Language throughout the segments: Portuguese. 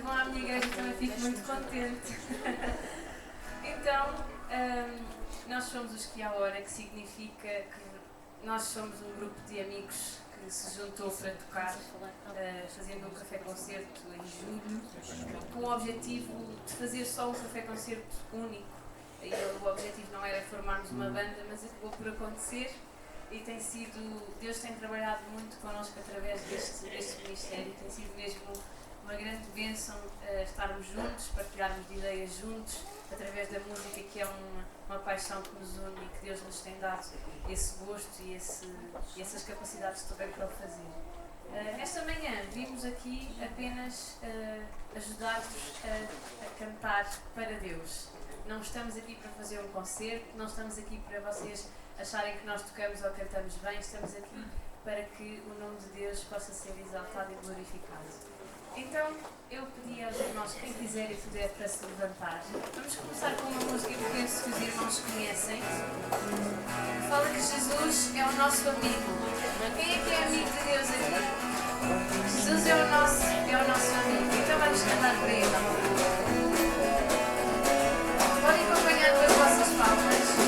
vão à minha igreja também fico muito contente. Então, nós somos os Que Há Hora, que significa que nós somos um grupo de amigos que se juntou para tocar, fazendo um café-concerto em julho, com o objetivo de fazer só um café-concerto único. E o objetivo não era formarmos uma banda, mas acabou por acontecer e Deus tem trabalhado muito connosco através deste ministério. Tem sido mesmo uma grande bênção estarmos juntos, partilharmos de ideias juntos, através da música, que é uma paixão que nos une e que Deus nos tem dado esse gosto e essas capacidades também para o fazer. Esta manhã vimos aqui apenas ajudar-vos a cantar para Deus. Não estamos aqui para fazer um concerto, não estamos aqui para vocês acharem que nós tocamos ou cantamos bem, estamos aqui para que o nome de Deus possa ser exaltado e glorificado. Então, eu pedi aos irmãos, quem quiser e puder, para se levantar. Vamos começar com uma música que penso que os irmãos conhecem. Fala que Jesus é o nosso amigo. Quem é que é amigo de Deus aqui? Jesus é o nosso amigo. Então vamos cantar para Ele. Podem acompanhar com as vossas palmas.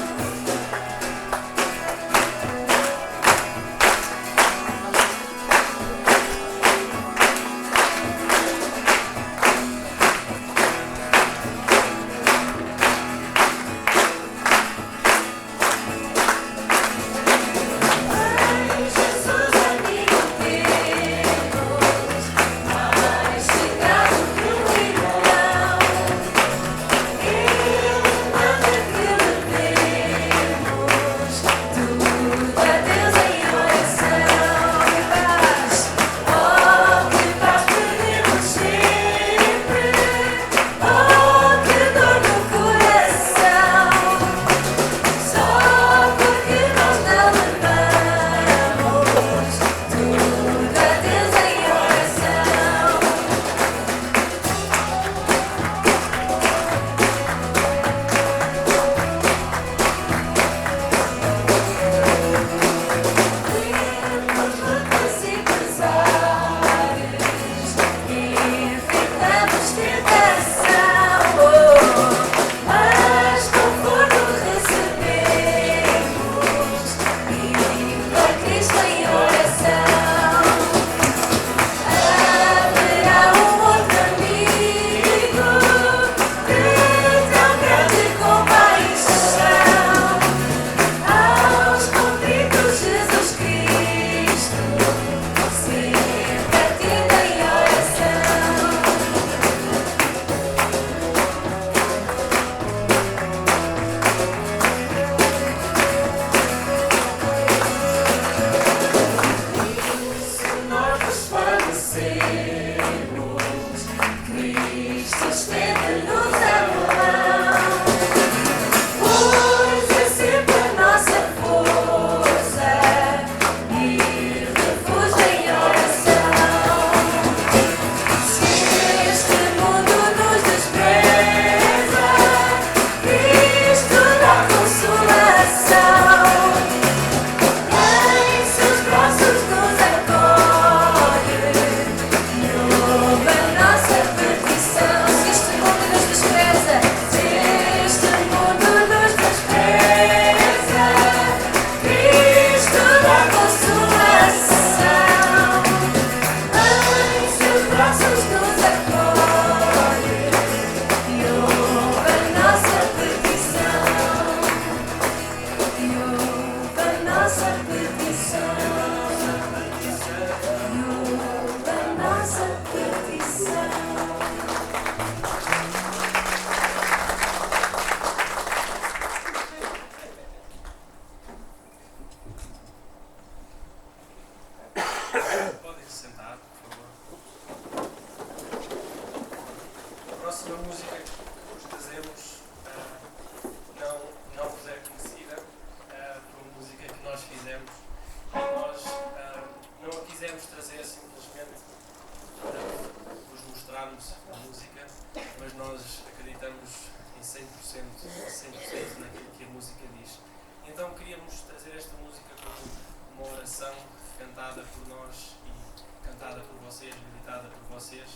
cantada por nós e cantada por vocês, meditada por vocês,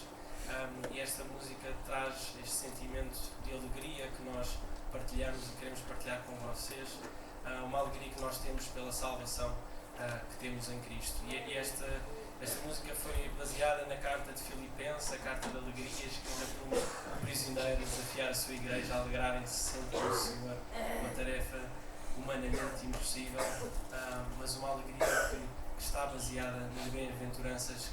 E esta música traz este sentimento de alegria que nós partilhamos e queremos partilhar com vocês, uma alegria que nós temos pela salvação que temos em Cristo. E esta música foi baseada na carta de Filipenses, a carta de alegria, escrita por um prisioneiro, desafiar a sua igreja a alegrarem-se sempre com o Senhor, uma tarefa humanamente impossível, mas uma alegria que está baseada nas bem-aventuranças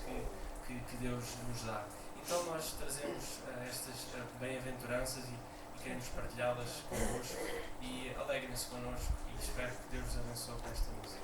que Deus nos dá. Então nós trazemos estas bem-aventuranças e queremos partilhá-las convosco, e alegrem-se connosco, e espero que Deus vos abençoe com esta música.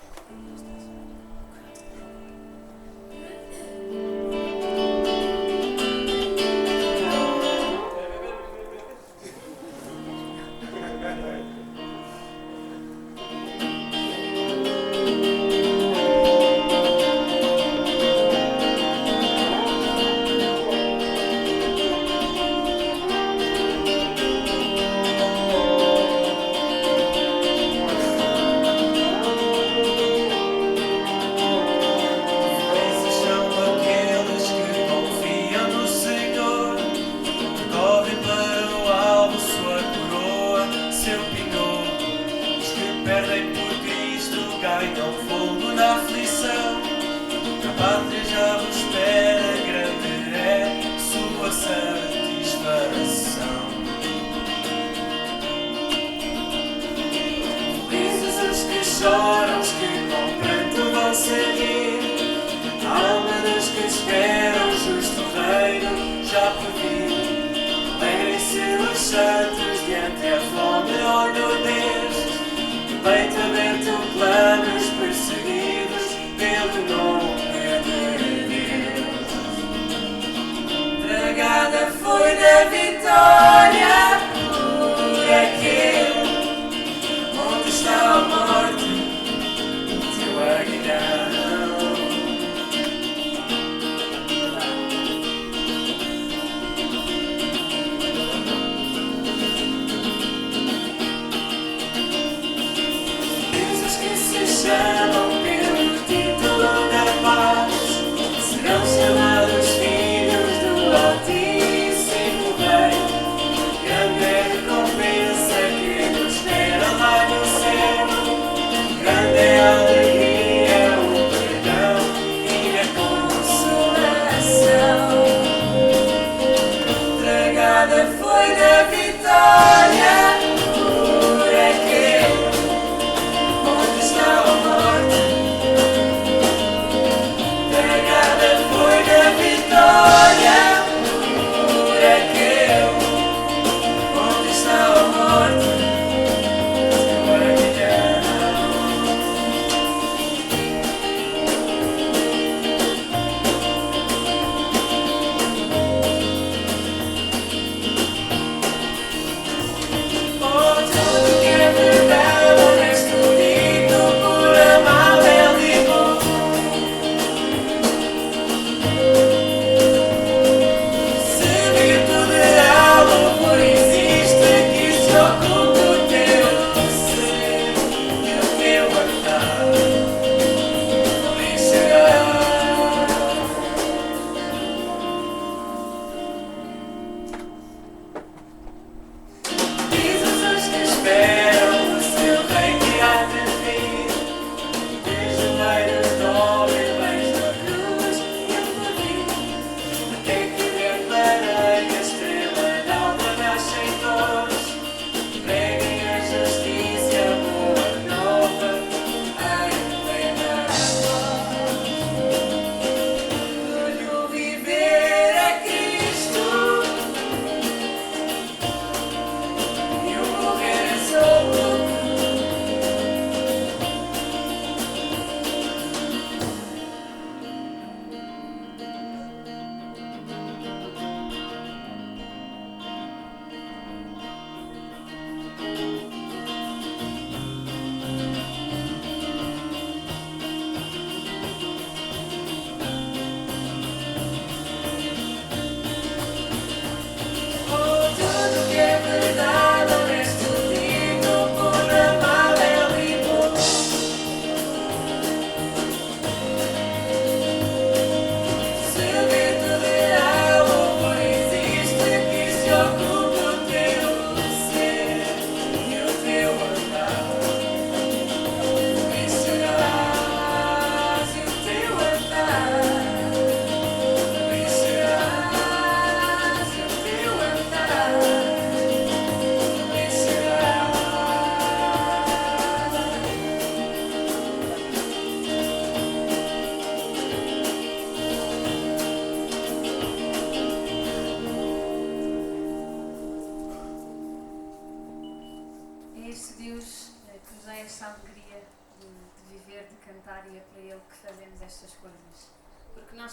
Choram os que com pranto vão seguir, alma dos que esperam justo reino já por vir. Alegrem-se os santos diante a fome ou nudez, de peito aberto clamas perseguidos pelo nome de Deus. Tragada foi da vitória por aquele onde está a morte. Deuses que se chamam pelo título da paz serão chamados filhos do Altíssimo Rei.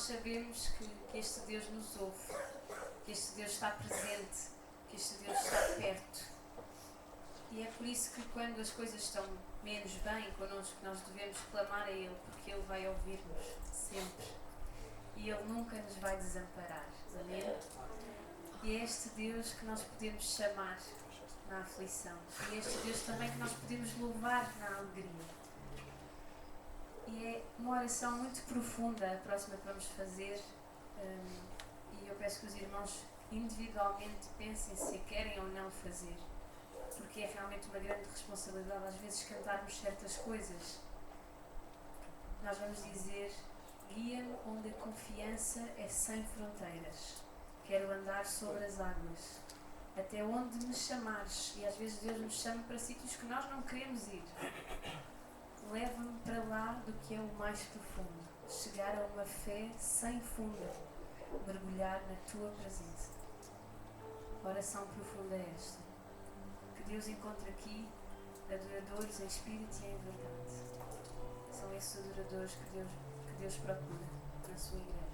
sabemos que este Deus nos ouve, que este Deus está presente, que este Deus está perto. E é por isso que quando as coisas estão menos bem connosco, nós devemos clamar a Ele, porque Ele vai ouvir-nos sempre. E Ele nunca nos vai desamparar. Amém? E é este Deus que nós podemos chamar na aflição. E é este Deus também que nós podemos louvar na alegria. E é uma oração muito profunda a próxima que vamos fazer. E eu peço que os irmãos individualmente pensem se querem ou não fazer. Porque é realmente uma grande responsabilidade às vezes cantarmos certas coisas. Nós vamos dizer: guia-me onde a confiança é sem fronteiras. Quero andar sobre as águas. Até onde me chamares. E às vezes Deus nos chama para sítios que nós não queremos ir. Leva-me para lá do que é o mais profundo. Chegar a uma fé sem fundo. Mergulhar na tua presença. A oração profunda é esta. Que Deus encontre aqui adoradores em espírito e em verdade. São esses adoradores que Deus procura na sua igreja.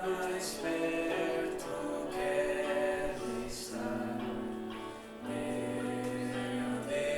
Mais perto quero estar, meu Deus.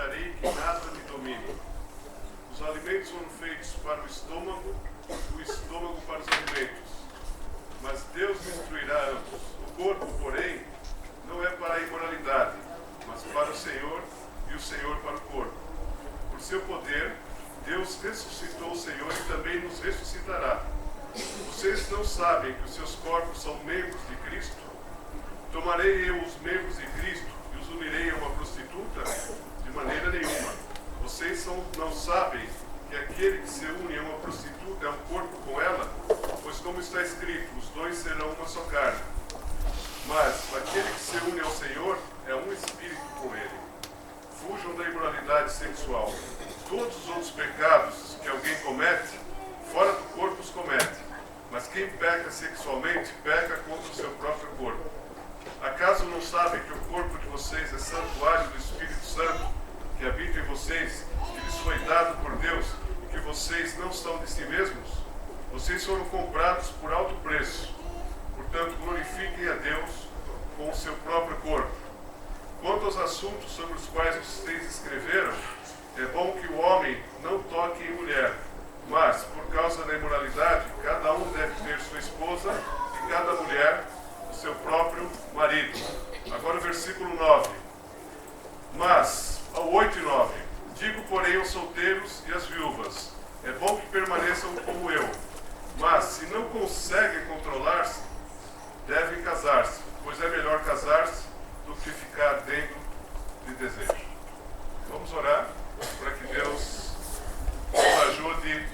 deixarei que nada me domine. Os alimentos foram feitos para o estômago para os alimentos. Mas Deus destruirá ambos. O corpo, porém, não é para a imoralidade, mas para o Senhor, e o Senhor para o corpo. Por seu poder, Deus ressuscitou o Senhor e também nos ressuscitará. Vocês não sabem que os seus corpos são membros de Cristo? Tomarei eu os membros de Cristo e os unirei a uma prostituta? De maneira nenhuma. Vocês não sabem que aquele que se une a uma prostituta é um corpo com ela? Pois como está escrito, os dois serão uma só carne. Mas aquele que se une ao Senhor é um espírito com ele. Fujam da imoralidade sexual. Todos os outros pecados que alguém comete, fora do corpo os comete. Mas quem peca sexualmente, peca contra o seu próprio corpo. Acaso não sabem que o corpo de vocês é santuário do Espírito Santo, que habita em vocês, que lhes foi dado por Deus, e que vocês não são de si mesmos? Vocês foram comprados por alto preço. Portanto, glorifiquem a Deus com o seu próprio corpo. Quanto aos assuntos sobre os quais vocês escreveram, é bom que o homem não toque em mulher, mas, por causa da imoralidade, cada um deve ter sua esposa e cada mulher o seu próprio marido. Agora o versículo 9. Mas, ao 8 e 9, digo, porém, aos solteiros e às viúvas, é bom que permaneçam como eu, mas, se não conseguem controlar-se, devem casar-se, pois é melhor casar-se do que ficar dentro de desejo. Vamos orar para que Deus nos ajude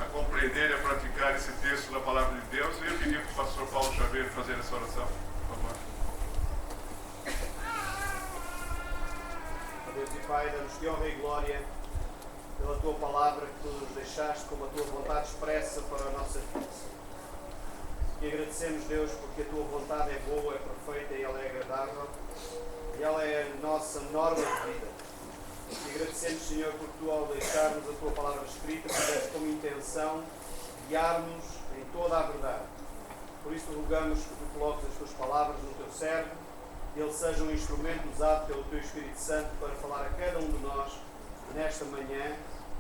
a compreender e a praticar esse texto da Palavra de Deus. E eu pedi para o pastor Paulo Chaveiro fazer essa oração. Por favor. Deus e Pai, damos-te honra e glória pela tua palavra que tu nos deixaste como a tua vontade expressa para a nossa vida. E agradecemos, Deus, porque a tua vontade é boa, é perfeita e ela é agradável e ela é a nossa norma de vida. E agradecemos, Senhor, porque tu, ao deixarmos a tua palavra escrita, fizeste como intenção guiar-nos em toda a verdade. Por isso rogamos que tu coloques as tuas palavras no teu servo, que ele seja um instrumento usado pelo teu Espírito Santo para falar a cada um de nós nesta manhã,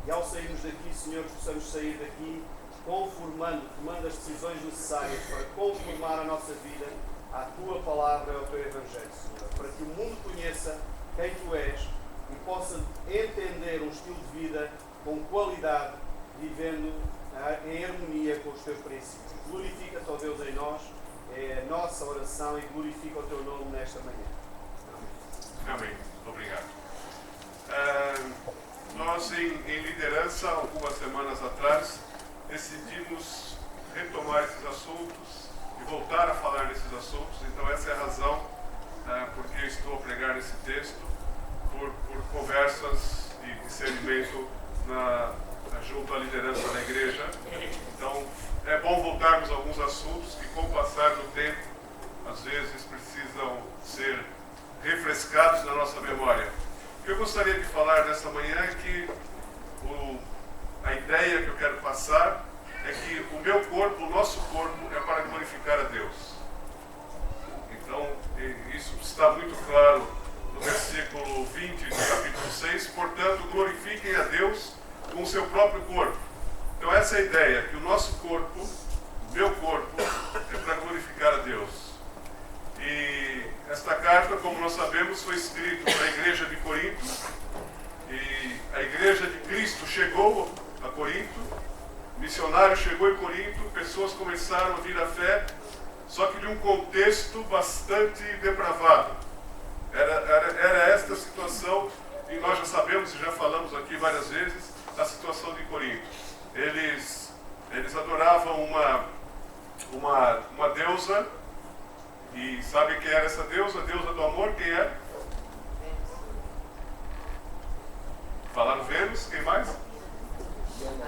e ao sairmos daqui, Senhor, possamos sair daqui tomando as decisões necessárias para conformar a nossa vida à tua palavra e ao teu Evangelho, Senhor, para que o mundo conheça quem tu és e possa entender um estilo de vida com qualidade, vivendo em harmonia com os teus princípios. Glorifica-te, ó Deus, em nós, é a nossa oração, e glorifica o teu nome nesta manhã. Amém. Amém. Obrigado. Nós, em liderança, algumas semanas atrás, decidimos retomar esses assuntos e voltar a falar nesses assuntos. Então essa é a razão porque eu estou a pregar nesse texto, por conversas de discernimento junto à liderança da igreja. Então é bom voltarmos a alguns assuntos que, com o passar do tempo, às vezes precisam ser refrescados na nossa memória. O que eu gostaria de falar nessa manhã é que a ideia que eu quero passar é que o meu corpo, o nosso corpo, é para glorificar a Deus. Então, isso está muito claro no versículo 20 do capítulo 6. Portanto, glorifiquem a Deus com o seu próprio corpo. Então, essa é a ideia, que o nosso corpo, o meu corpo, é para glorificar a Deus. E esta carta, como nós sabemos, foi escrita para a igreja de Corinto. E a igreja de Cristo chegou a Corinto, missionário chegou em Corinto, pessoas começaram a vir à fé, só que de um contexto bastante depravado. Era esta situação, e nós já sabemos e já falamos aqui várias vezes, a situação de Corinto. Eles adoravam uma deusa, e sabe quem era essa deusa? A deusa do amor, quem é? Falaram Vênus, quem mais?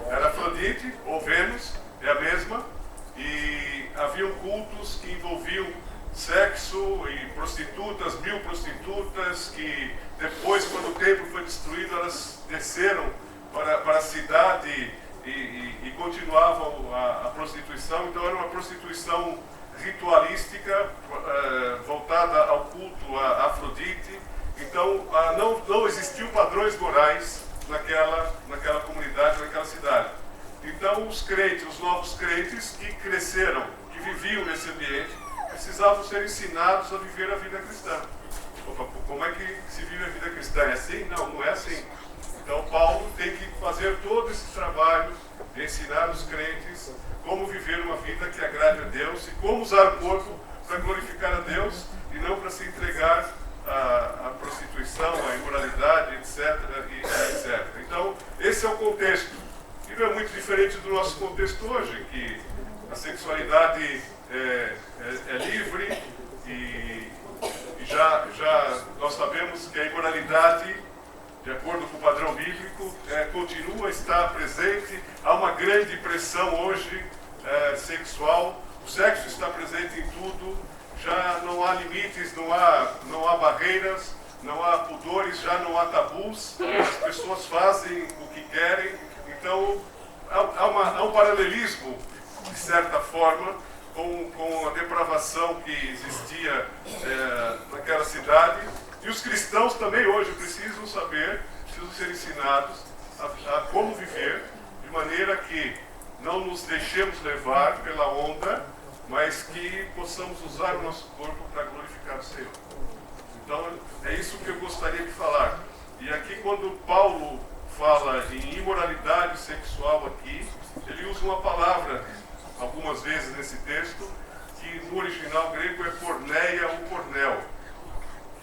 Era Afrodite, ou Vênus, é a mesma, e haviam cultos que envolviam sexo e prostitutas, 1000 prostitutas, que depois, quando o templo foi destruído, elas desceram para a cidade e continuavam a prostituição. Então era uma prostituição ritualística voltada ao culto a Afrodite, Então, não existiam padrões morais naquela comunidade, naquela cidade. Então, os crentes, os novos crentes que cresceram, que viviam nesse ambiente, precisavam ser ensinados a viver a vida cristã. Opa, como é que se vive a vida cristã? É assim? Não, não é assim. Então, Paulo tem que fazer todo esse trabalho de ensinar os crentes como viver uma vida que agrade a Deus e como usar o corpo para glorificar a Deus e não para se entregar à prostituição, à imoralidade, etc. etc. Então, esse é o contexto. E não é muito diferente do nosso contexto hoje, que a sexualidade é livre e já nós sabemos que a imoralidade, de acordo com o padrão bíblico, continua a estar presente. Há uma grande pressão hoje sexual. O sexo está presente em tudo. Já não há limites, não há barreiras, não há pudores, já não há tabus. As pessoas fazem o que querem. Então, há um paralelismo, de certa forma, com a depravação que existia naquela cidade. E os cristãos também hoje precisam saber, precisam ser ensinados a como viver, de maneira que não nos deixemos levar pela onda, mas que possamos usar o nosso corpo para glorificar o Senhor. Então, é isso que eu gostaria de falar. E aqui, quando Paulo fala em imoralidade sexual aqui, ele usa uma palavra, algumas vezes nesse texto, que no original grego é porneia ou pornel,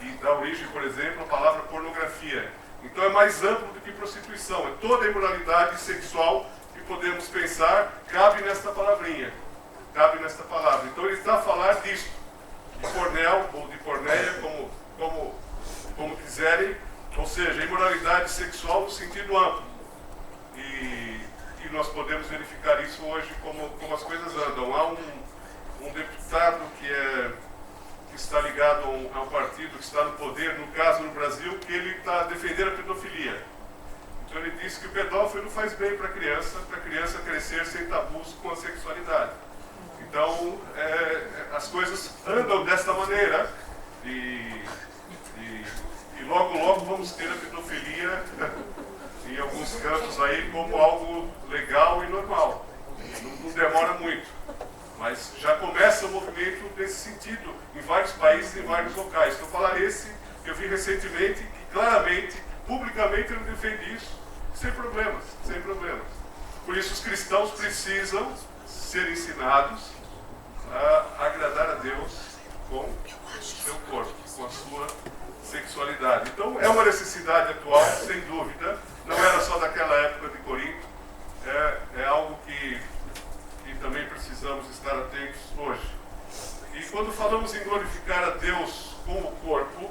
que dá origem, por exemplo, à palavra pornografia. Então é mais amplo do que prostituição. É toda a imoralidade sexual que podemos pensar, cabe nesta palavrinha. Cabe nesta palavra. Então ele está a falar disso, de pornel ou de porneia, como quiserem, ou seja, imoralidade sexual no sentido amplo. E nós podemos verificar isso hoje como as coisas andam. Há um deputado que está ligado a um partido que está no poder, no caso no Brasil, que ele está defendendo a pedofilia. Então ele disse que o pedófilo faz bem para a criança crescer sem tabus com a sexualidade. Então as coisas andam desta maneira e logo vamos ter a pedofilia em alguns cantos aí como algo legal e normal. Não demora muito. Mas já começa o movimento nesse sentido, em vários países, em vários locais. Então, falar esse, que eu vi recentemente, que claramente, publicamente, ele defende isso, sem problemas, sem problemas. Por isso, os cristãos precisam ser ensinados a agradar a Deus com o seu corpo, com a sua sexualidade. Então, é uma necessidade atual, sem dúvida, não era só daquela época de Corinto, é algo que também precisamos estar atentos hoje. E quando falamos em glorificar a Deus com o corpo,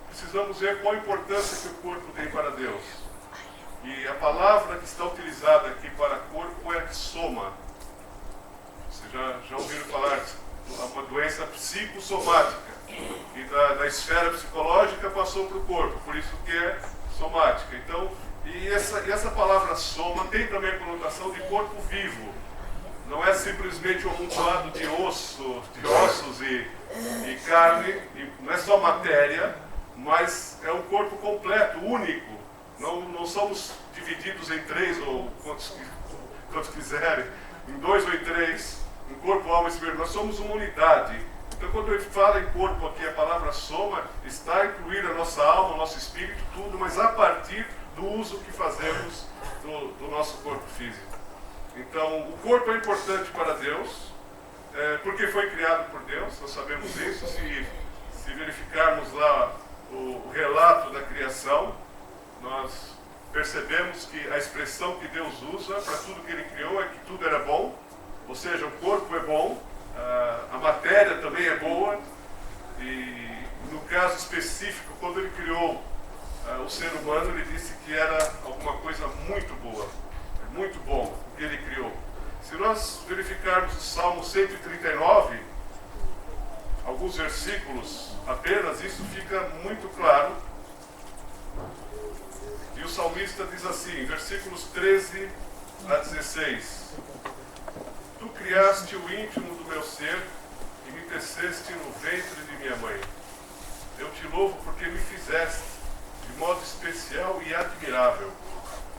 precisamos ver qual a importância que o corpo tem para Deus. E a palavra que está utilizada aqui para corpo é soma. Vocês já ouviram falar de uma doença psicossomática, e da esfera psicológica passou para o corpo, por isso que é somática. Então, e essa palavra soma tem também a conotação de corpo vivo. Não é simplesmente um amontoado de ossos e carne, não é só matéria, mas é um corpo completo, único. Não somos divididos em três, ou quantos quiserem, em dois ou em três, em corpo, alma e espírito. Nós somos uma unidade. Então, quando ele fala em corpo aqui, a palavra soma está a incluir a nossa alma, o nosso espírito, tudo, mas a partir do uso que fazemos do nosso corpo físico. Então, o corpo é importante para Deus, porque foi criado por Deus, nós sabemos isso. Se verificarmos lá o relato da criação, nós percebemos que a expressão que Deus usa para tudo que Ele criou é que tudo era bom, ou seja, o corpo é bom, a matéria também é boa, e no caso específico, quando Ele criou o ser humano, Ele disse que era alguma coisa muito boa, muito bom o que Ele criou. Se nós verificarmos o Salmo 139, alguns versículos apenas, isso fica muito claro. E o salmista diz assim, versículos 13 a 16: Tu criaste o íntimo do meu ser e me teceste no ventre de minha mãe. Eu te louvo porque me fizeste de modo especial e admirável.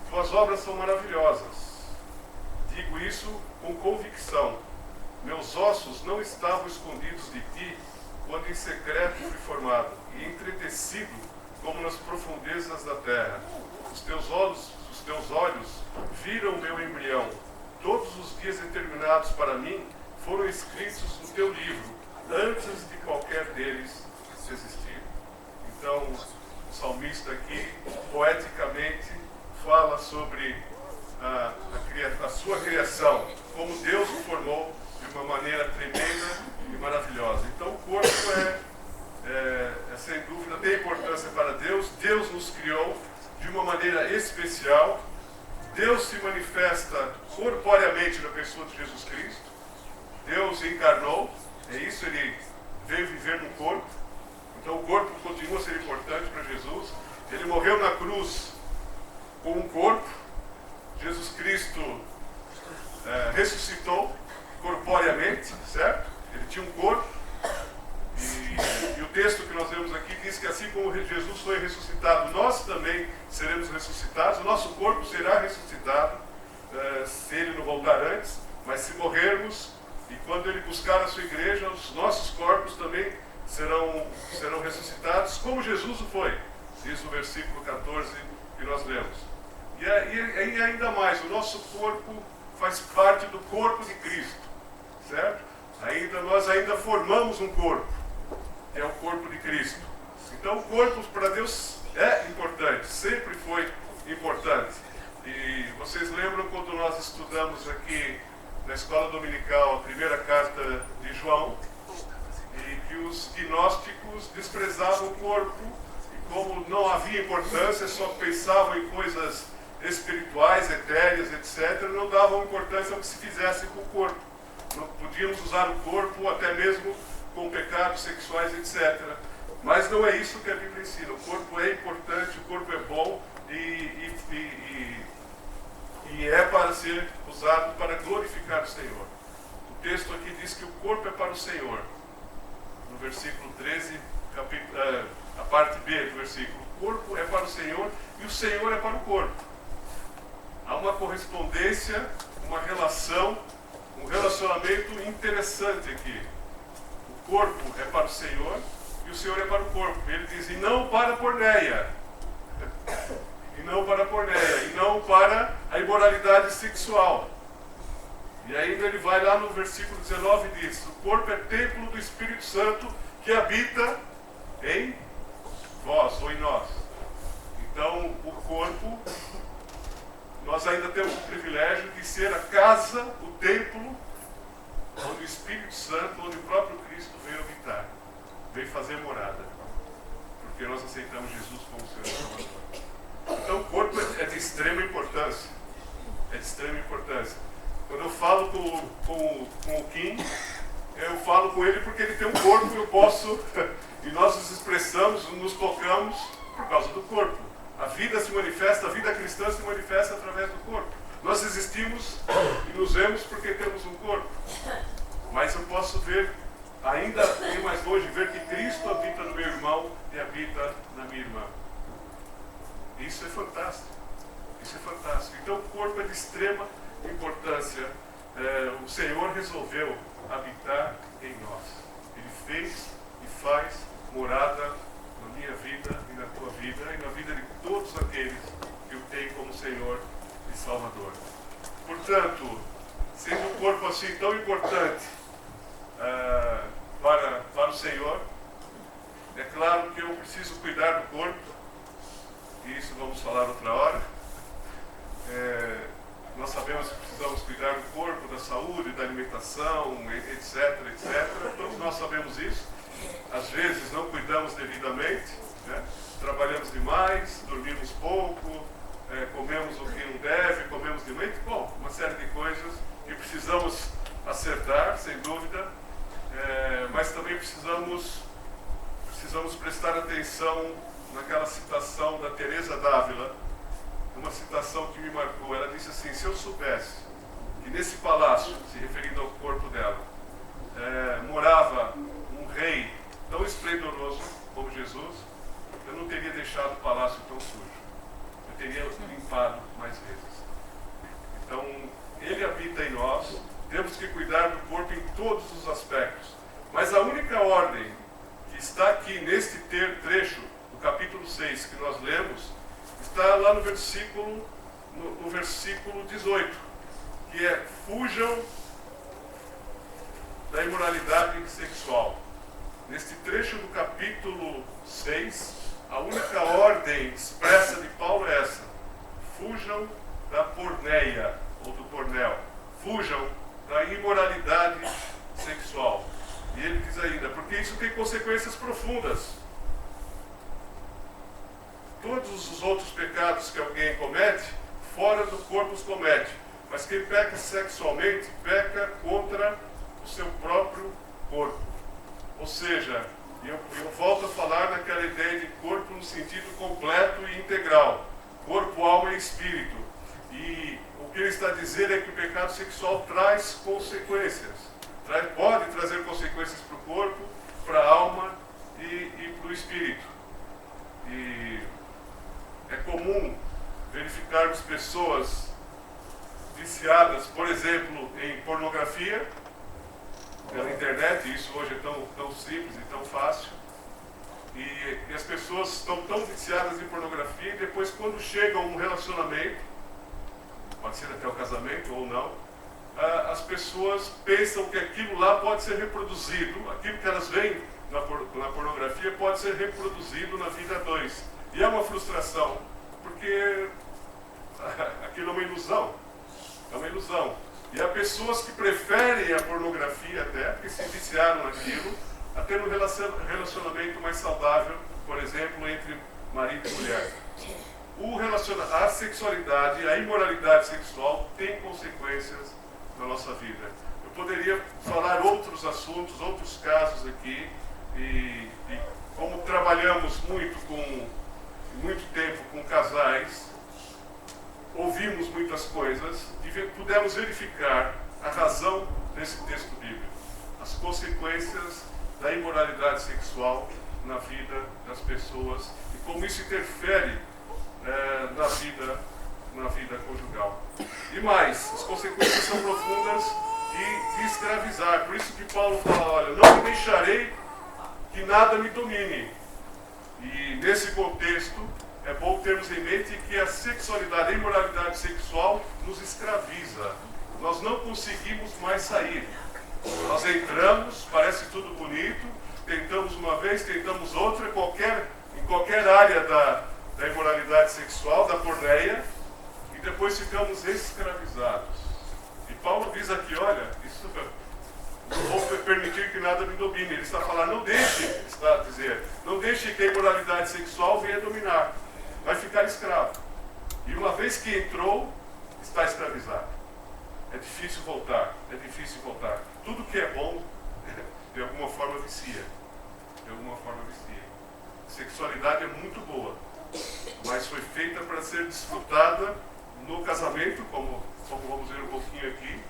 Tuas obras são maravilhosas. Digo isso com convicção. Meus ossos não estavam escondidos de ti quando em secreto fui formado e entretecido como nas profundezas da terra. Os teus olhos viram o meu embrião. Todos os dias determinados para mim foram escritos no teu livro, antes de qualquer deles existir. Então, o salmista aqui, poeticamente, fala sobre a sua criação, como Deus o formou de uma maneira tremenda e maravilhosa. Então, o corpo sem dúvida, tem importância para Deus. Deus nos criou de uma maneira especial. Deus se manifesta corporeamente na pessoa de Jesus Cristo. Deus encarnou, é isso, ele veio viver no corpo. Então o corpo continua a ser importante para Jesus. Ele morreu na cruz com um corpo. Jesus Cristo ressuscitou corporeamente, certo? Ele tinha um corpo. E o texto que nós vemos aqui diz que assim como Jesus foi ressuscitado, nós também seremos ressuscitados. O nosso corpo será ressuscitado, se ele não voltar antes. Mas se morrermos, e quando ele buscar a sua igreja, os nossos corpos também serão ressuscitados, como Jesus o foi, diz o versículo 14 que nós lemos. E ainda mais, o nosso corpo faz parte do corpo de Cristo, certo? Nós ainda formamos um corpo, que é o corpo de Cristo. Então o corpo para Deus é importante, sempre foi importante. E vocês lembram quando nós estudamos aqui na escola dominical a primeira carta de João, e que os gnósticos desprezavam o corpo, e como não havia importância, só pensavam em coisas espirituais, etéreas, etc., não davam importância ao que se fizesse com o corpo. Não podíamos usar o corpo até mesmo com pecados sexuais, etc. Mas não é isso que a Bíblia ensina. O corpo é importante, o corpo é bom e é para ser usado para glorificar o Senhor. O texto aqui diz que o corpo é para o Senhor. No versículo 13, a parte B do versículo. O corpo é para o Senhor e o Senhor é para o corpo. Há uma correspondência, uma relação, um relacionamento interessante aqui. O corpo é para o Senhor e o Senhor é para o corpo. Ele diz, e não para a porneia. E não para a porneia. E não para a imoralidade sexual. E ainda ele vai lá no versículo 19 e diz, o corpo é templo do Espírito Santo que habita em vós ou em nós. Então, o corpo, nós ainda temos o privilégio de ser a casa, o templo, onde o Espírito Santo, onde o próprio Cristo veio habitar, veio fazer morada, porque nós aceitamos Jesus como Senhor e Salvador. Então o corpo é de extrema importância, Quando eu falo com o Kim, eu falo com ele porque ele tem um corpo e eu posso, e nós nos expressamos, nos tocamos por causa do corpo. A vida se manifesta, a vida cristã se manifesta através do corpo. Nós existimos e nos vemos porque temos um corpo. Mas eu posso ver, ainda ir mais longe, ver que Cristo habita no meu irmão e habita na minha irmã. Isso é fantástico. Então o corpo é de extrema importância. O Senhor resolveu habitar em nós. Ele fez e faz morada na minha vida e na tua vida e na vida de todos aqueles que o têm como Senhor e Salvador. Portanto, sendo um corpo assim tão importante para o Senhor, é claro que eu preciso cuidar do corpo, e isso vamos falar outra hora. Nós sabemos que precisamos cuidar do corpo, da saúde, da alimentação, etc. Todos nós sabemos isso. Às vezes não cuidamos devidamente, né? Trabalhamos demais, dormimos pouco, comemos o que não deve, comemos demais. Bom, uma série de coisas que precisamos acertar, sem dúvida, mas também precisamos prestar atenção naquela citação da Teresa d'Ávila, uma citação que me marcou. Ela disse assim: se eu soubesse que nesse palácio, se referindo ao corpo dela, morava um rei tão esplendoroso como Jesus, limpado mais vezes. Então, Ele habita em nós, temos que cuidar do corpo em todos os aspectos. Mas a única ordem que está aqui neste trecho do capítulo 6 que nós lemos, está lá no versículo 18, que é: fujam da imoralidade sexual. Neste trecho do capítulo 6, a única ordem expressa de Paulo é essa: fujam da porneia, ou do pornel. Fujam da imoralidade sexual. E ele diz ainda, porque isso tem consequências profundas. Todos os outros pecados que alguém comete, fora do corpo os comete. Mas quem peca sexualmente, peca contra o seu próprio corpo. Ou seja, eu volto a falar naquela ideia de corpo no sentido completo e integral. Corpo, alma e espírito. E o que ele está dizendo é que o pecado sexual traz consequências. Pode trazer consequências para o corpo, para a alma e para o espírito. E é comum verificarmos pessoas viciadas, por exemplo, em pornografia, pela internet. Isso hoje é tão simples e tão fácil. E as pessoas estão tão viciadas em pornografia, e depois, quando chegam a um relacionamento, pode ser até o casamento ou não, as pessoas pensam que aquilo lá pode ser reproduzido, aquilo que elas veem na pornografia pode ser reproduzido na vida a dois. E é uma frustração, porque aquilo é uma ilusão. É uma ilusão. E há pessoas que preferem a pornografia até, porque se viciaram naquilo, a ter um relacionamento mais saudável, por exemplo, entre marido e mulher. A sexualidade, a imoralidade sexual tem consequências na nossa vida. Eu poderia falar outros assuntos, outros casos aqui, e como trabalhamos muito tempo com casais, ouvimos muitas coisas e pudemos verificar a razão desse texto bíblico, as consequências da imoralidade sexual na vida das pessoas e como isso interfere na vida conjugal. E mais, as consequências são profundas e de escravizar. Por isso que Paulo fala, olha, não me deixarei que nada me domine. E nesse contexto, é bom termos em mente que a sexualidade, a imoralidade sexual nos escraviza. Nós não conseguimos mais sair. Nós entramos, parece tudo bonito, tentamos uma vez, tentamos outra, em qualquer área da imoralidade sexual, da porneia, e depois ficamos escravizados. E Paulo diz aqui, olha, isso não vou permitir que nada me domine. Ele está falando, não deixe que a imoralidade sexual venha dominar. Vai ficar escravo. E uma vez que entrou, está escravizado. É difícil voltar, é difícil voltar. Tudo que é bom, de alguma forma vicia. De alguma forma vicia. A sexualidade é muito boa, mas foi feita para ser desfrutada no casamento, como vamos ver um pouquinho aqui,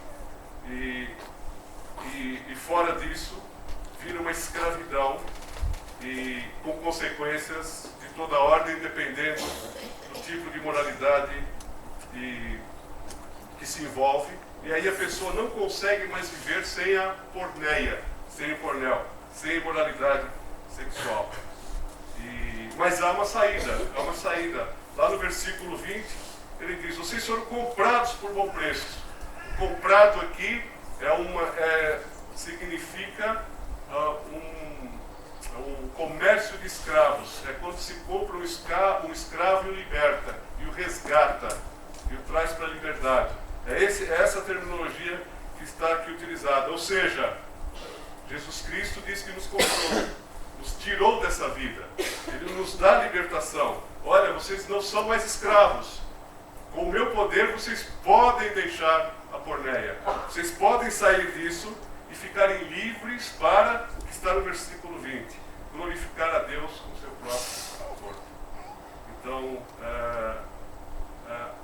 e fora disso, vira uma escravidão e com consequências de toda ordem, dependendo do tipo de moralidade que se envolve. E aí a pessoa não consegue mais viver sem a porneia, sem o pornel, sem a imoralidade sexual. Mas há uma saída. Lá no versículo 20, ele diz, vocês foram comprados por bom preço. Comprado aqui significa um comércio de escravos. É quando se compra um escravo e o liberta, e o resgata, e o traz para a liberdade. É essa terminologia que está aqui utilizada. Ou seja, Jesus Cristo diz que nos comprou, nos tirou dessa vida. Ele nos dá libertação. Olha, vocês não são mais escravos. Com o meu poder, vocês podem deixar a porneia. Vocês podem sair disso e ficarem livres para o que está no versículo 20. Glorificar a Deus com o seu próprio corpo. Então,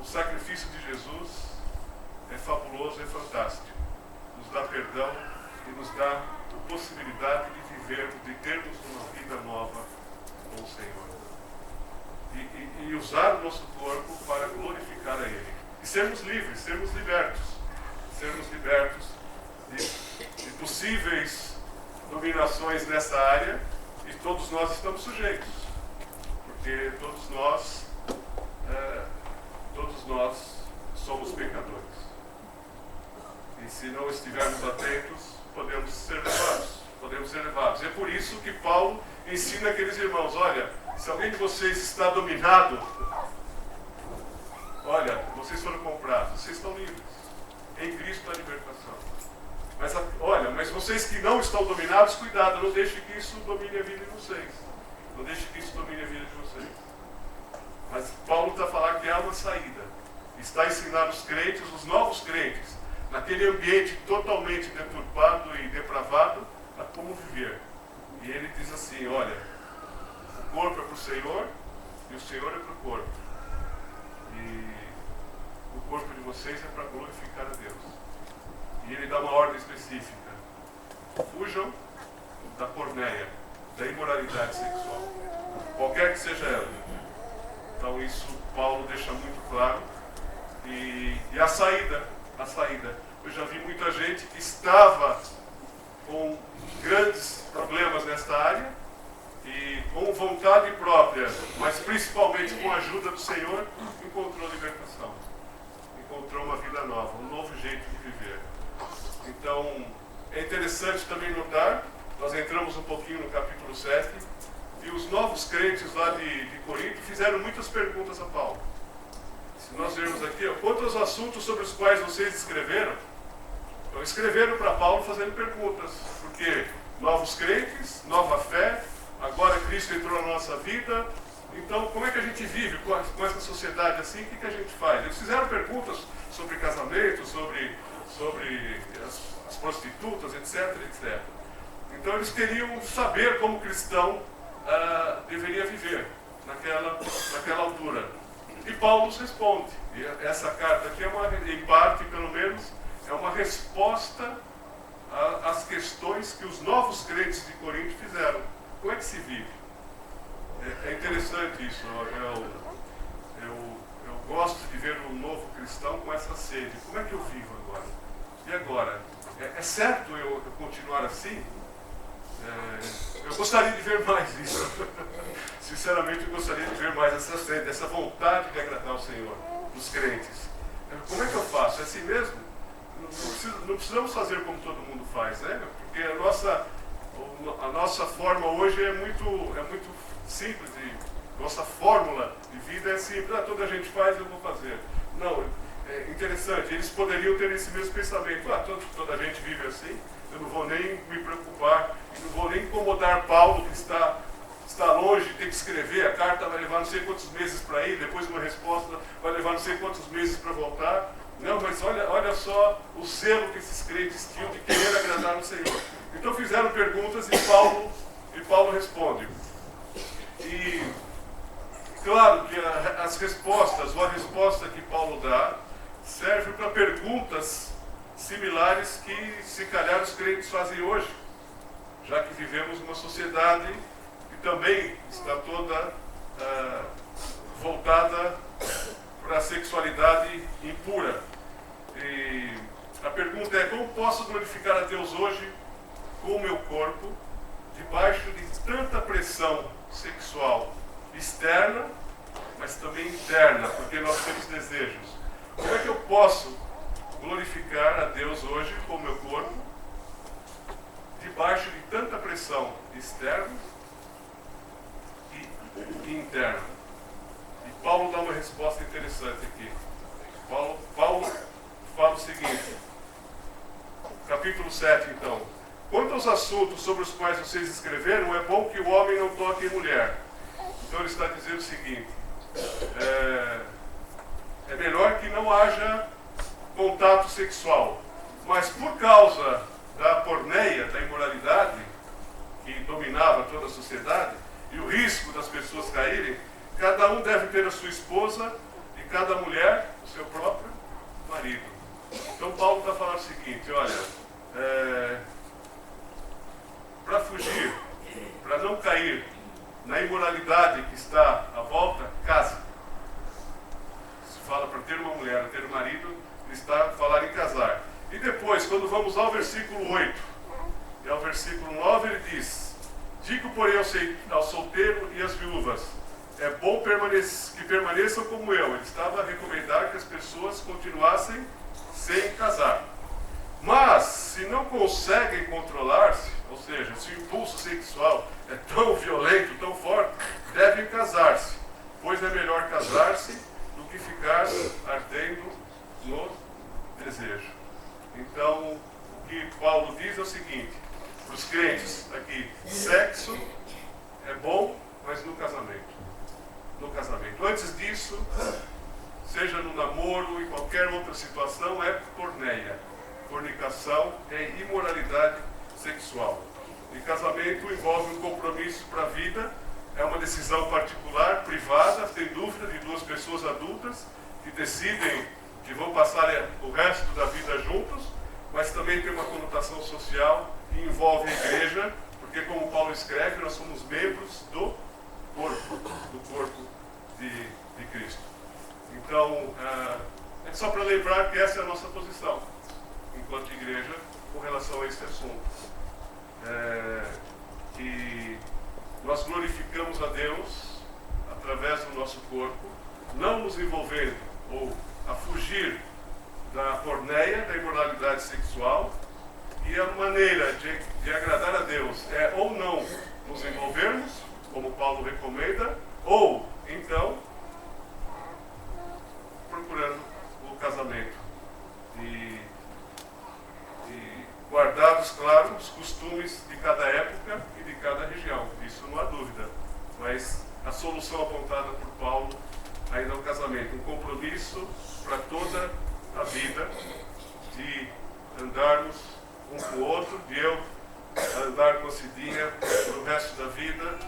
o sacrifício de Jesus é fabuloso, é fantástico. Nos dá perdão e nos dá a possibilidade de vivermos, de termos uma vida nova com o Senhor. e usar o nosso corpo para glorificar a Ele. E sermos livres, sermos libertos de possíveis dominações nessa área, e todos nós estamos sujeitos, porque todos nós somos pecadores. E se não estivermos atentos, podemos ser levados. E é por isso que Paulo ensina aqueles irmãos: olha, se alguém de vocês está dominado, olha, vocês foram comprados, vocês estão livres. Em Cristo a libertação. Mas vocês que não estão dominados, cuidado, não deixe que isso domine a vida de vocês. Não deixe que isso domine a vida de vocês. Mas Paulo está a falar que há uma saída. Está a ensinar os crentes, os novos crentes, naquele ambiente totalmente deturpado e depravado, a como viver. E ele diz assim: olha, o corpo é para o Senhor e o Senhor é para o corpo. E o corpo de vocês é para glorificar a Deus. E ele dá uma ordem específica: fujam da porneia, da imoralidade sexual, qualquer que seja ela. Então isso Paulo deixa muito claro. E a saída. Eu já vi muita gente que estava com grandes problemas nesta área e com vontade própria, mas principalmente com a ajuda do Senhor, encontrou libertação. Encontrou uma vida nova, um novo jeito de viver. Então, é interessante também notar, nós entramos um pouquinho no capítulo 7, e os novos crentes lá de Corinto fizeram muitas perguntas a Paulo. Se nós vermos aqui, quanto aos assuntos sobre os quais vocês escreveram, então escreveram para Paulo fazendo perguntas, porque novos crentes, nova fé, agora Cristo entrou na nossa vida, então como é que a gente vive com essa sociedade assim, o que a gente faz? Eles fizeram perguntas sobre casamento, sobre as prostitutas, etc. Então eles queriam saber como o cristão deveria viver naquela altura. E Paulo nos responde. E essa carta aqui em parte, pelo menos, é uma resposta às questões que os novos crentes de Corinto fizeram. Como é que se vive? É interessante isso. Eu gosto de ver um novo cristão com essa sede. Como é que eu vivo agora? E agora? É certo eu continuar assim? Eu gostaria de ver mais isso. Sinceramente, eu gostaria de ver mais essa sede, essa vontade de agradar o Senhor, dos crentes. Como é que eu faço? É assim mesmo? Não precisamos fazer como todo mundo faz, né? Porque a nossa forma hoje é muito simples. Nossa fórmula de vida é simples. Toda a gente faz, eu vou fazer. Não, é interessante. Eles poderiam ter esse mesmo pensamento. Toda a gente vive assim. Eu não vou nem me preocupar, não vou nem incomodar Paulo, que está longe, tem que escrever, a carta vai levar não sei quantos meses para ir, depois uma resposta vai levar não sei quantos meses para voltar. Não, mas olha só o zelo que esses crentes tinham de querer agradar o Senhor. Então fizeram perguntas e Paulo responde. E claro que as respostas, ou a resposta que Paulo dá, serve para perguntas similares que se calhar os crentes fazem hoje, já que vivemos uma sociedade que também está toda voltada para a sexualidade impura. E a pergunta é: como posso glorificar a Deus hoje com o meu corpo, debaixo de tanta pressão sexual externa, mas também interna, porque nós temos desejos? Como é que eu posso glorificar a Deus hoje com o meu corpo, debaixo de tanta pressão externa e interna? E Paulo dá uma resposta interessante aqui. Paulo fala o seguinte, capítulo 7 então: quanto aos assuntos sobre os quais vocês escreveram, é bom que o homem não toque em mulher. Então ele está dizendo o seguinte: é melhor que não haja contato sexual, mas por causa da porneia, da imoralidade que dominava toda a sociedade e o risco das pessoas caírem, cada um deve ter a sua esposa e cada mulher o seu próprio marido. Então Paulo está falando o seguinte: olha, para fugir, para não cair na imoralidade que está à volta, para ter uma mulher, ter um marido, ele está a falar em casar. E depois, quando vamos ao versículo 8, e ao versículo 9, ele diz: digo, porém, ao solteiro e às viúvas, é bom que permaneçam como eu. Ele estava a recomendar que as pessoas continuassem sem casar. Mas, se não conseguem controlar-se, ou seja, se o impulso sexual é tão violento, tão forte, devem casar-se, pois é melhor casar-se do que ficar ardendo no desejo. Então, o que Paulo diz é o seguinte, para os crentes aqui: sexo é bom, mas no casamento. No casamento. Antes disso, seja no namoro, em qualquer outra situação, é porneia. Fornicação é imoralidade sexual. E casamento envolve um compromisso para a vida, é uma decisão particular, privada, sem dúvida, de duas pessoas adultas que decidem que vão passar o resto da vida juntos, mas também tem uma conotação social e envolve a igreja, porque, como Paulo escreve, nós somos membros do corpo de Cristo. Então, é só para lembrar que essa é a nossa posição enquanto igreja com relação a esse assunto. Que nós glorificamos a Deus através do nosso corpo, não nos envolvendo ou a fugir da porneia, da imoralidade sexual, e a maneira de agradar a Deus é ou não nos envolvermos, como Paulo recomenda, ou então procurando o casamento e guardados, claro, os costumes de cada época e de cada região, isso não há dúvida, mas a solução apontada por Paulo ainda é o casamento, um compromisso para toda a vida, de andarmos um com o outro, de eu andar com a Cidinha para o resto da vida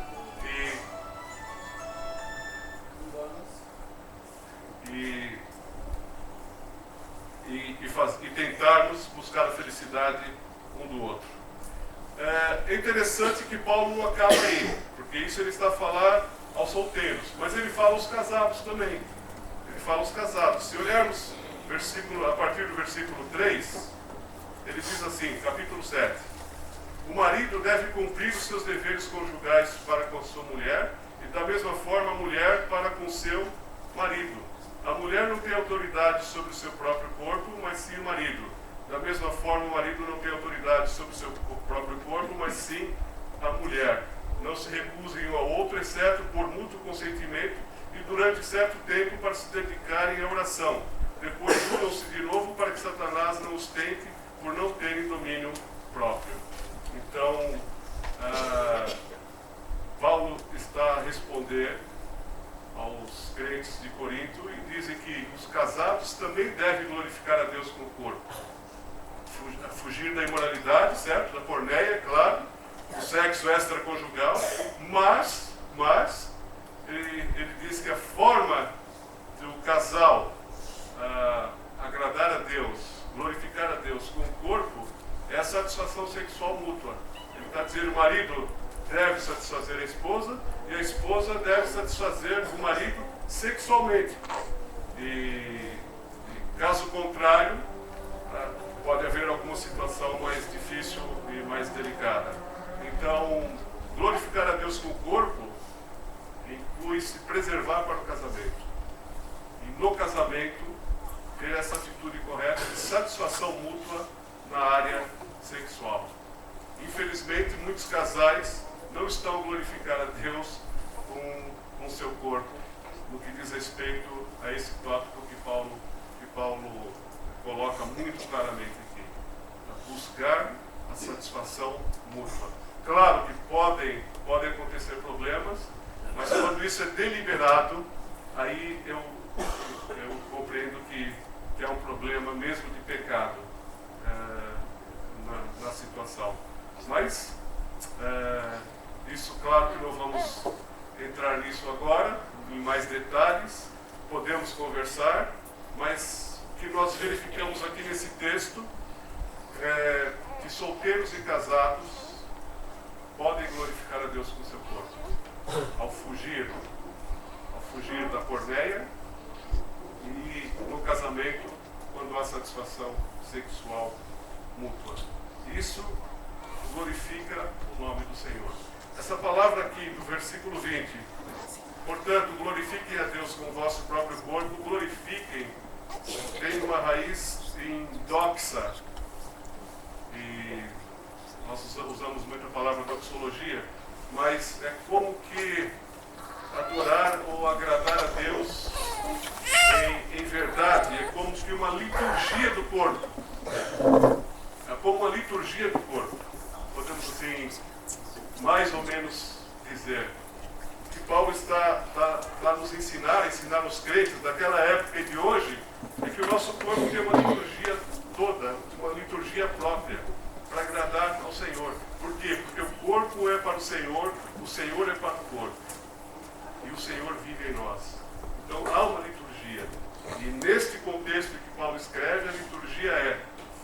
e tentarmos buscar a felicidade um do outro. É interessante que Paulo não acaba aí, porque isso ele está a falar aos solteiros, mas ele fala aos casados também. Ele fala aos casados. Se olharmos a partir do versículo 3, ele diz assim, capítulo 7: o marido deve cumprir os seus deveres conjugais para com sua mulher, e da mesma forma a mulher para com seu marido. A mulher não tem autoridade sobre o seu próprio corpo, mas sim o marido. Da mesma forma, o marido não tem autoridade sobre o seu próprio corpo, mas sim a mulher. Não se recusem um ao outro, exceto por mútuo consentimento, e durante certo tempo para se dedicarem à oração. Depois juntam-se de novo para que Satanás não os tente por não terem domínio próprio. Então, Paulo está a responder aos crentes de Corinto e dizem que os casados também devem glorificar a Deus com o corpo. Fugir da imoralidade, certo? Da porneia, claro, do sexo extraconjugal, mas ele diz que a forma do casal agradar a Deus, glorificar a Deus com o corpo, é a satisfação sexual mútua. Ele está dizendo: o marido deve satisfazer a esposa e a esposa deve satisfazer o marido sexualmente. E caso contrário, pode haver alguma situação mais difícil e mais delicada. Então, glorificar a Deus com o corpo inclui se preservar para o casamento. E no casamento, ter essa atitude correta de satisfação mútua na área sexual. Infelizmente, muitos casais não estão a glorificar a Deus com seu corpo, no que diz respeito a esse tópico que Paulo coloca muito claramente aqui. Buscar a satisfação mútua. Claro que podem acontecer problemas, mas quando isso é deliberado, aí eu compreendo que é um problema mesmo de pecado na situação. Mas isso, claro que não vamos entrar nisso agora, em mais detalhes, podemos conversar, mas o que nós verificamos aqui nesse texto é que solteiros e casados podem glorificar a Deus com seu corpo, ao fugir da porneia, e no casamento, quando há satisfação sexual mútua. Isso glorifica o nome do Senhor. Essa palavra aqui do versículo 20, portanto, glorifiquem a Deus com o vosso próprio corpo, glorifiquem, tem uma raiz em doxa, e nós usamos muito a palavra doxologia, mas é como que adorar ou agradar a Deus em verdade, é como que uma liturgia do corpo. É como uma liturgia do corpo. Podemos assim, mais ou menos dizer. O que Paulo está nos ensinar os crentes daquela época e de hoje, é que o nosso corpo tem uma liturgia toda, uma liturgia própria, para agradar ao Senhor. Por quê? Porque o corpo é para o Senhor é para o corpo. E o Senhor vive em nós. Então há uma liturgia. E neste contexto que Paulo escreve, a liturgia é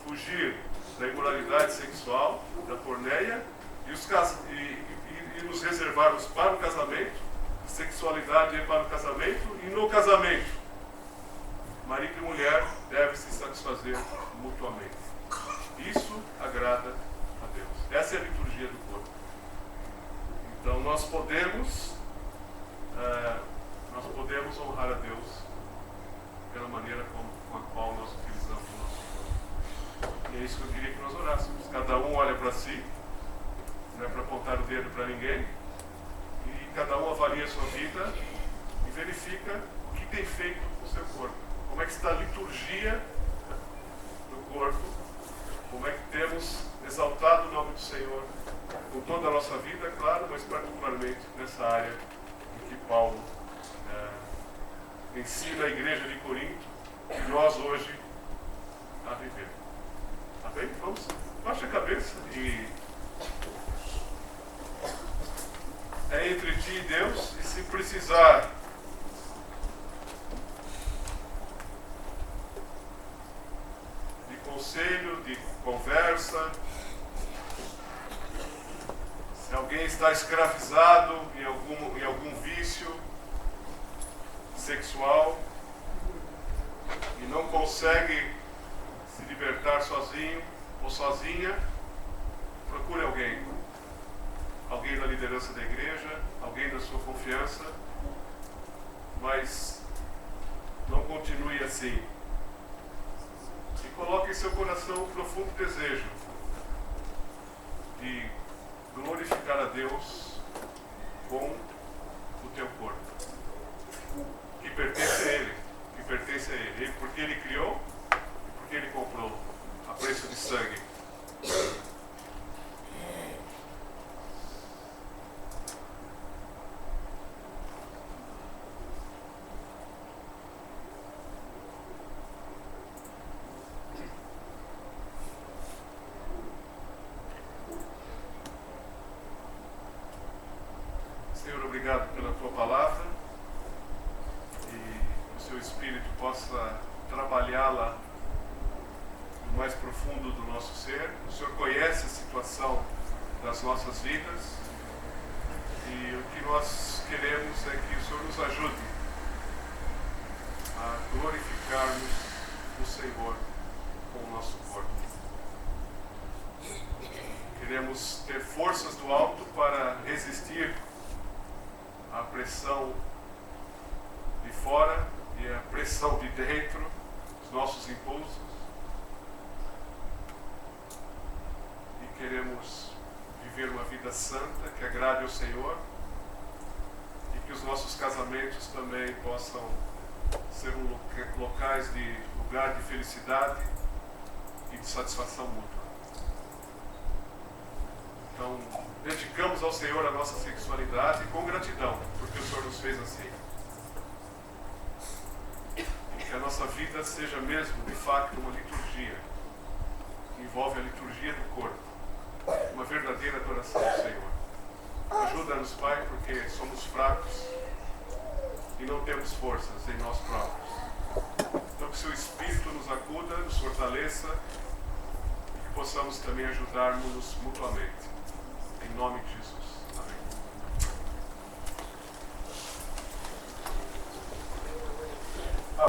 fugir da imoralidade sexual, da porneia, e nos reservarmos para o casamento. A sexualidade é para o casamento, e no casamento, marido e mulher devem se satisfazer mutuamente. Isso agrada a Deus. Essa é a liturgia do corpo. Então nós podemos honrar a Deus pela maneira com a qual nós utilizamos o nosso corpo. E é isso que eu queria que nós orássemos. Cada um olha para si, não é para apontar o dedo para ninguém, e cada um avalia a sua vida e verifica o que tem feito com o seu corpo. Como é que está a liturgia do corpo, como é que temos exaltado o nome do Senhor com toda a nossa vida, claro, mas particularmente nessa área em que Paulo ensina a igreja de Corinto e nós hoje a viver. Tá bem? Vamos, baixa a cabeça e é entre ti e Deus, e se precisar de conselho, de conversa, se alguém está escravizado em algum vício sexual e não consegue se libertar sozinho ou sozinha, procure alguém da liderança da igreja, alguém da sua confiança, mas não continue assim. E coloque em seu coração um profundo desejo de glorificar a Deus com o teu corpo, que pertence a Ele, porque Ele criou e porque Ele comprou a preço de sangue. Senhor, obrigado pela Tua palavra e o Seu Espírito possa trabalhá-la no mais profundo do nosso ser. O Senhor conhece a situação das nossas vidas e o que nós queremos é que o Senhor nos ajude a glorificarmos o Senhor com o nosso corpo. Queremos ter forças do alto para resistir à pressão de fora e à pressão de dentro, os nossos impulsos. E queremos viver uma vida santa que agrade ao Senhor e que os nossos casamentos também possam ser locais de lugar de felicidade e de satisfação mútua. Então, dedicamos ao Senhor a nossa sexualidade com gratidão, porque o Senhor nos fez assim. E que a nossa vida seja mesmo, de fato, uma liturgia, que envolve a liturgia do corpo, uma verdadeira adoração ao Senhor. Ajuda-nos, Pai, porque somos fracos e não temos forças em nós próprios. Então, que o Seu Espírito nos acuda, nos fortaleça e que possamos também ajudar-nos mutuamente. Em nome de Jesus.